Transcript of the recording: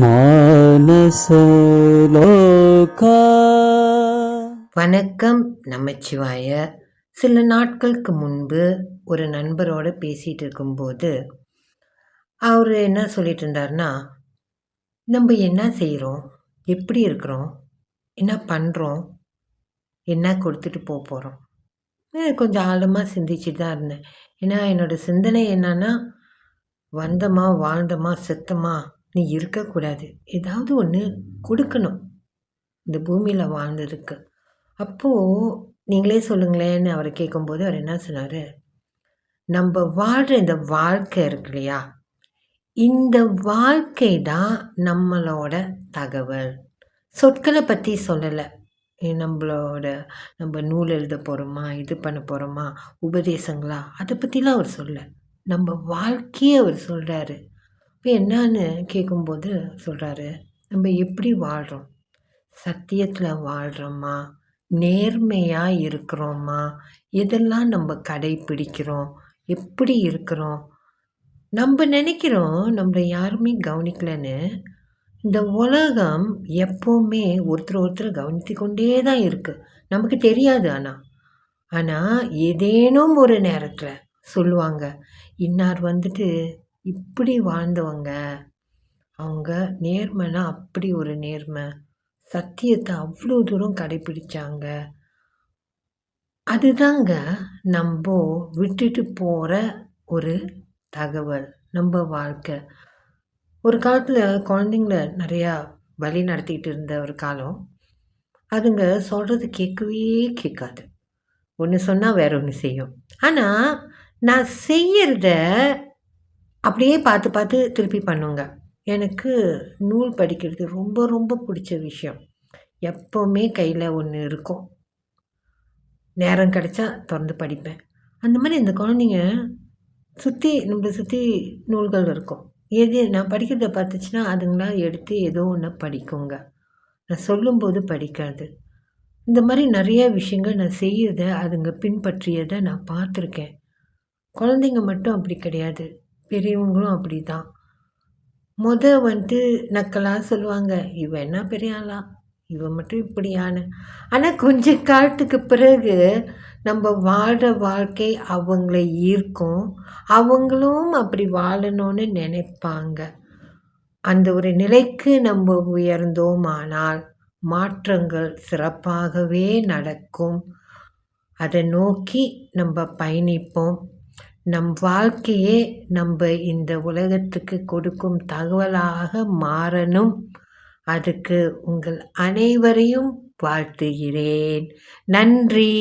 மானசலோகா. வணக்கம் நமச்சிவாய. சில நாட்களுக்கு முன்பு ஒரு நண்பரோடு பேசிகிட்டு இருக்கும்போது அவர் என்ன சொல்லிட்டு இருந்தாருன்னா, நம்ம என்ன செய்கிறோம், எப்படி இருக்கிறோம், என்ன பண்ணுறோம், என்ன கொடுத்துட்டு போகிறோம். கொஞ்சம் ஆழமாக சிந்திச்சுட்டு தான் இருந்தேன். ஏன்னா என்னோடய சிந்தனை என்னன்னா, வந்தமா வாழ்ந்தமா செத்தமா நீ இருக்கக்கூடாது, ஏதாவது ஒன்று கொடுக்கணும் இந்த பூமியில் வாழ்ந்ததுக்கு. அப்போது நீங்களே சொல்லுங்களேன்னு அவரை கேட்கும்போது அவர் என்ன சொன்னார், நம்ம வாழ்கிற இந்த வாழ்க்கை இருக்கு இல்லையா, இந்த வாழ்க்கை தான் நம்மளோட தகவல். சொற்களை பற்றி சொல்லலை. நம்ம நூல் எழுத போகிறோமா, இது பண்ண போகிறோமா, உபதேசங்களா, அதை பற்றிலாம் அவர் சொல்ல, நம்ம வாழ்க்கையே அவர் சொல்கிறாரு. இப்போ என்னான்னு கேட்கும்போது சொல்கிறாரு, நம்ம எப்படி வாழ்கிறோம், சத்தியத்தில் வாழ்கிறோமா, நேர்மையாக இருக்கிறோமா, எதெல்லாம் நம்ம கடைப்பிடிக்கிறோம், எப்படி இருக்கிறோம். நம்ம நினைக்கிறோம் நம்மளை யாருமே கவனிக்கலன்னு. இந்த உலகம் எப்போவுமே ஒருத்தர் கவனித்து கொண்டே தான் இருக்குது. நமக்கு தெரியாது. ஆனால் ஏதேனும் ஒரு நேரத்தில் சொல்லுவாங்க, இன்னார் வந்துட்டு இப்படி வாழ்ந்தவங்க, அவங்க நேர்மைனா அப்படி ஒரு நேர்மை, சத்தியத்தை அவ்வளோ தூரம் கடைப்பிடிச்சாங்க. அதுதாங்க நம்ம விட்டுட்டு போகிற ஒரு தகவல், நம்ம வாழ்க்கை. ஒரு காலத்தில் குழந்தைங்கள நிறையா வழி நடத்திக்கிட்டு இருந்த ஒரு காலம். அதுங்க சொல்கிறது கேட்கவே கேட்காது. ஒன்று சொன்னால் வேற ஒன்று செய்யும். ஆனால் நான் செய்யறத அப்படியே பார்த்து பார்த்து திருப்பி பண்ணுங்க. எனக்கு நூல் படிக்கிறது ரொம்ப ரொம்ப பிடிச்ச விஷயம். எப்போவுமே கையில் ஒன்று இருக்கும். நேரம் கிடைச்சா திறந்து படிப்பேன். அந்த மாதிரி இந்த குழந்தைங்க நம்மளை சுற்றி நூல்கள் இருக்கும். எது நான் படிக்கிறத பார்த்துச்சுன்னா அதுங்களா எடுத்து ஏதோ ஒன்று படிக்குங்க. நான் சொல்லும்போது படிக்காது. இந்த மாதிரி நிறைய விஷயங்கள் நான் செய்யறத அதுங்க பின்பற்றியதை நான் பார்த்துருக்கேன். குழந்தைங்க மட்டும் அப்படி கிடையாது, பெரியவங்களும் அப்படி தான். வந்துட்டு நக்கலாக சொல்லுவாங்க, இவன் என்ன பெரிய ஆளா, இவன் மட்டும் இப்படியான்னு. ஆனால் கொஞ்ச காலத்துக்கு பிறகு நம்ம வாழ்கிற வாழ்க்கை அவங்கள ஈர்க்கும். அவங்களும் அப்படி வாழணும்னு நினைப்பாங்க. அந்த ஒரு நிலைக்கு நம்ம உயர்ந்தோமானால் மாற்றங்கள் சிறப்பாகவே நடக்கும். அதை நோக்கி நம்ம பயணிப்போம். நம் வாழ்க்கையே நம்ம இந்த உலகத்துக்கு கொடுக்கும் தகவலாக மாறணும். அதுக்கு உங்கள் அனைவரையும் வாழ்த்துகிறேன். நன்றி.